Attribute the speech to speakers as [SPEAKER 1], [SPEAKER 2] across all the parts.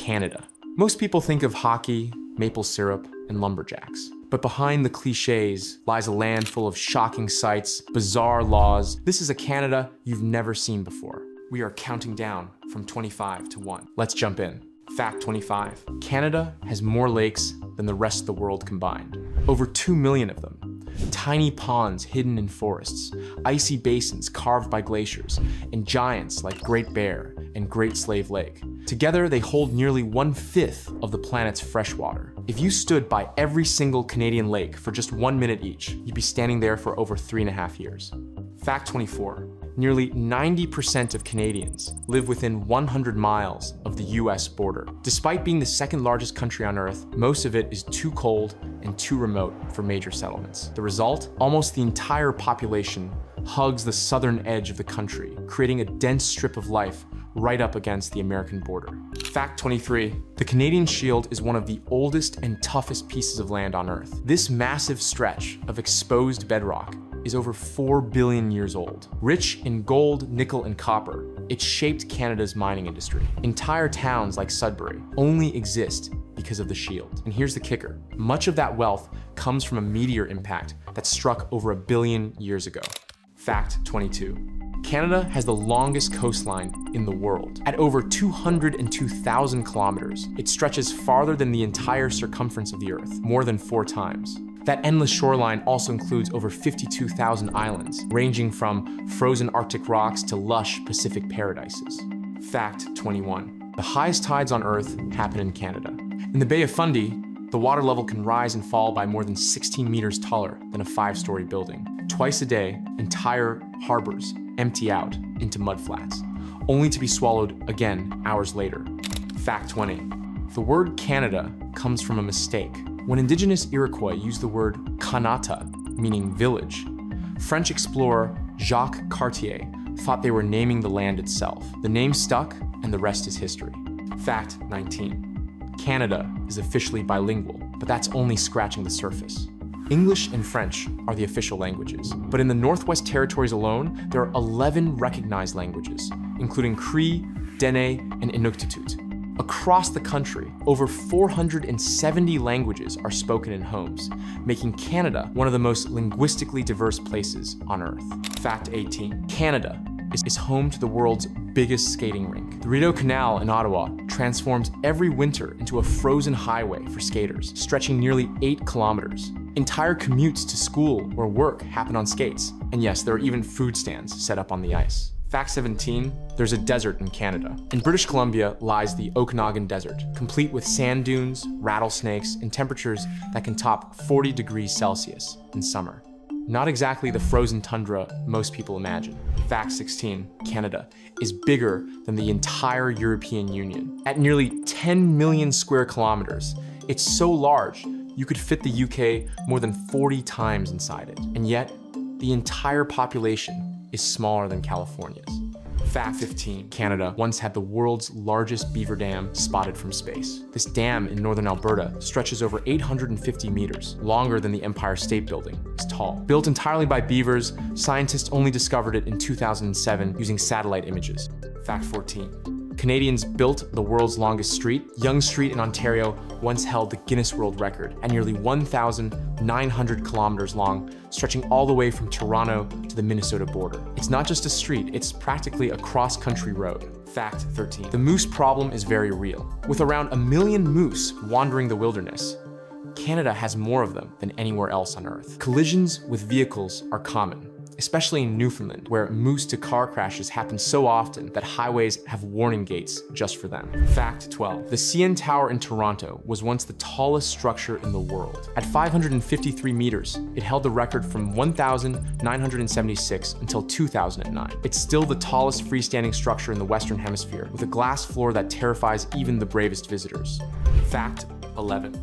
[SPEAKER 1] Canada. Most people think of hockey, maple syrup, and lumberjacks. But behind the clichés lies a land full of shocking sights, bizarre laws. This is a Canada you've never seen before. We are counting down from 25 to 1. Let's jump in. Fact 25. Canada has more lakes than the rest of the world combined. Over 2 million of them. Tiny ponds hidden in forests, icy basins carved by glaciers, and giants like Great Bear and Great Slave Lake. Together, they hold nearly 1/5 of the planet's freshwater. If you stood by every single Canadian lake for just 1 minute each, you'd be standing there for over 3.5 years. Fact 24. Nearly 90% of Canadians live within 100 miles of the US border. Despite being the second largest country on Earth, most of it is too cold and too remote for major settlements. The result? Almost the entire population hugs the southern edge of the country, creating a dense strip of life right up against the American border. Fact 23. The Canadian Shield is one of the oldest and toughest pieces of land on Earth. This massive stretch of exposed bedrock is over 4 billion years old. Rich in gold, nickel, and copper, it shaped Canada's mining industry. Entire towns like Sudbury only exist because of the shield. And here's the kicker. Much of that wealth comes from a meteor impact that struck over 1 billion years ago. Fact 22. Canada has the longest coastline in the world. At over 202,000 kilometers, it stretches farther than the entire circumference of the Earth, more than 4 times. That endless shoreline also includes over 52,000 islands, ranging from frozen Arctic rocks to lush Pacific paradises. Fact 21. The highest tides on Earth happen in Canada. In the Bay of Fundy, the water level can rise and fall by more than 16 meters taller than a 5-story building. Twice a day, entire harbors empty out into mudflats, only to be swallowed again hours later. Fact 20. The word Canada comes from a mistake. When indigenous Iroquois used the word Kanata, meaning village, French explorer Jacques Cartier thought they were naming the land itself. The name stuck, and the rest is history. Fact 19. Canada is officially bilingual, but that's only scratching the surface. English and French are the official languages, but in the Northwest Territories alone, there are 11 recognized languages, including Cree, Dene, and Inuktitut. Across the country, over 470 languages are spoken in homes, making Canada one of the most linguistically diverse places on Earth. Fact 18. Canada is home to the world's biggest skating rink. The Rideau Canal in Ottawa transforms every winter into a frozen highway for skaters, stretching nearly 8 kilometers. Entire commutes to school or work happen on skates. And yes, there are even food stands set up on the ice. Fact 17, there's a desert in Canada. In British Columbia lies the Okanagan Desert, complete with sand dunes, rattlesnakes, and temperatures that can top 40 degrees Celsius in summer. Not exactly the frozen tundra most people imagine. Fact 16, Canada is bigger than the entire European Union. At nearly 10 million square kilometers, it's so large you could fit the UK more than 40 times inside it. And yet, the entire population is smaller than California's. Fact 15, Canada once had the world's largest beaver dam spotted from space. This dam in northern Alberta stretches over 850 meters, longer than the Empire State Building is tall. Built entirely by beavers, scientists only discovered it in 2007 using satellite images. Fact 14, Canadians built the world's longest street. Yonge Street in Ontario once held the Guinness World Record at nearly 1,900 kilometers long, stretching all the way from Toronto to the Minnesota border. It's not just a street, it's practically a cross-country road. Fact 13. The moose problem is very real. With around 1 million moose wandering the wilderness, Canada has more of them than anywhere else on Earth. Collisions with vehicles are common, especially in Newfoundland, where moose-to-car crashes happen so often that highways have warning gates just for them. Fact 12. The CN Tower in Toronto was once the tallest structure in the world. At 553 meters, it held the record from 1976 until 2009. It's still the tallest freestanding structure in the Western Hemisphere, with a glass floor that terrifies even the bravest visitors. Fact 11.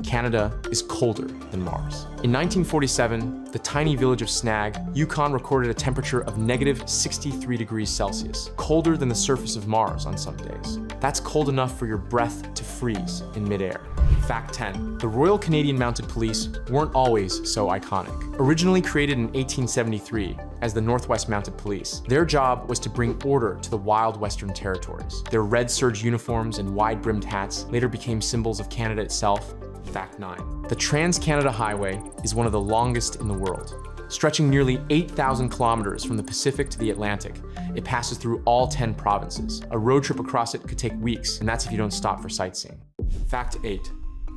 [SPEAKER 1] Canada is colder than Mars. In 1947, the tiny village of Snag, Yukon recorded a temperature of -63 degrees Celsius, colder than the surface of Mars on some days. That's cold enough for your breath to freeze in midair. Fact 10. The Royal Canadian Mounted Police weren't always so iconic. Originally created in 1873, as the Northwest Mounted Police. Their job was to bring order to the wild Western territories. Their red serge uniforms and wide-brimmed hats later became symbols of Canada itself. Fact 9. The Trans-Canada Highway is one of the longest in the world. Stretching nearly 8,000 kilometers from the Pacific to the Atlantic, it passes through all 10 provinces. A road trip across it could take weeks, and that's if you don't stop for sightseeing. Fact 8.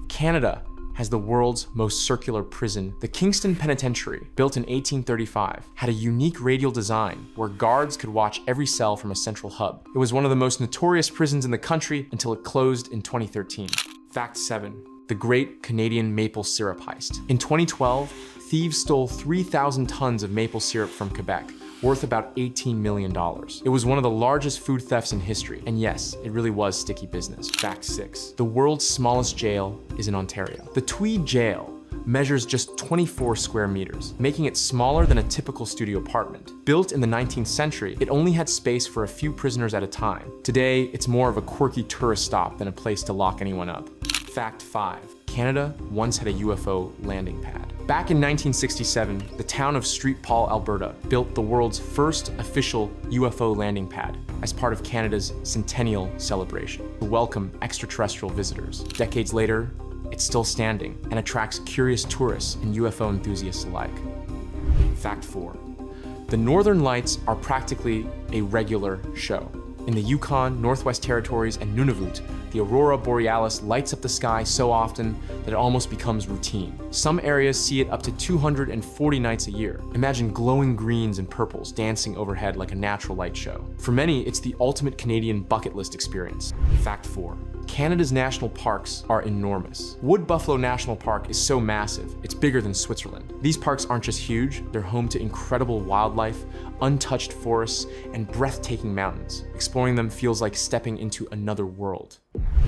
[SPEAKER 1] Canada has the world's most circular prison. The Kingston Penitentiary, built in 1835, had a unique radial design where guards could watch every cell from a central hub. It was one of the most notorious prisons in the country until it closed in 2013. Fact 7. The Great Canadian Maple Syrup Heist. In 2012, thieves stole 3,000 tons of maple syrup from Quebec, worth about $18 million. It was one of the largest food thefts in history, and yes, it really was sticky business. Fact 6. The world's smallest jail is in Ontario. The Tweed Jail measures just 24 square meters, making it smaller than a typical studio apartment. Built in the 19th century, it only had space for a few prisoners at a time. Today, it's more of a quirky tourist stop than a place to lock anyone up. Fact 5. Canada once had a UFO landing pad. Back in 1967, the town of Street Paul, Alberta, built the world's first official UFO landing pad as part of Canada's centennial celebration to welcome extraterrestrial visitors. Decades later, it's still standing and attracts curious tourists and UFO enthusiasts alike. Fact 4. The Northern Lights are practically a regular show. In the Yukon, Northwest Territories, and Nunavut, the aurora borealis lights up the sky so often that it almost becomes routine. Some areas see it up to 240 nights a year. Imagine glowing greens and purples dancing overhead like a natural light show. For many, it's the ultimate Canadian bucket list experience. Fact 4. Canada's national parks are enormous. Wood Buffalo National Park is so massive, it's bigger than Switzerland. These parks aren't just huge, they're home to incredible wildlife, untouched forests, and breathtaking mountains. Exploring them feels like stepping into another world.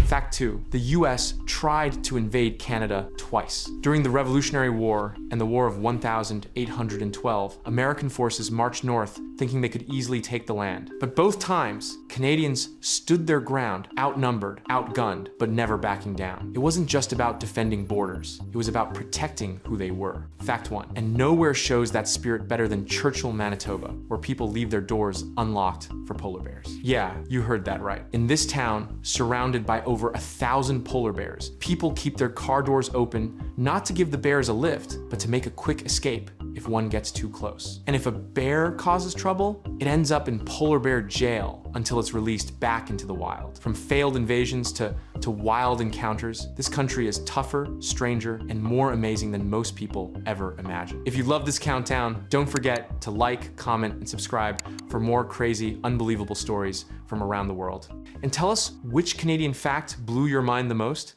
[SPEAKER 1] Fact 2. The US tried to invade Canada twice. During the Revolutionary War and the War of 1812, American forces marched north thinking they could easily take the land. But both times, Canadians stood their ground, outnumbered, outgunned, but never backing down. It wasn't just about defending borders, it was about protecting who they were. Fact 1. And nowhere shows that spirit better than Churchill, Manitoba, where people leave their doors unlocked for polar bears. Yeah, you heard that right. In this town, surrounded by over 1,000 polar bears, people keep their car doors open not to give the bears a lift, but to make a quick escape if one gets too close. And if a bear causes trouble, it ends up in polar bear jail until it's released back into the wild. From failed invasions to wild encounters, this country is tougher, stranger, and more amazing than most people ever imagined. If you love this countdown, don't forget to like, comment, and subscribe for more crazy, unbelievable stories from around the world. And tell us which Canadian fact blew your mind the most.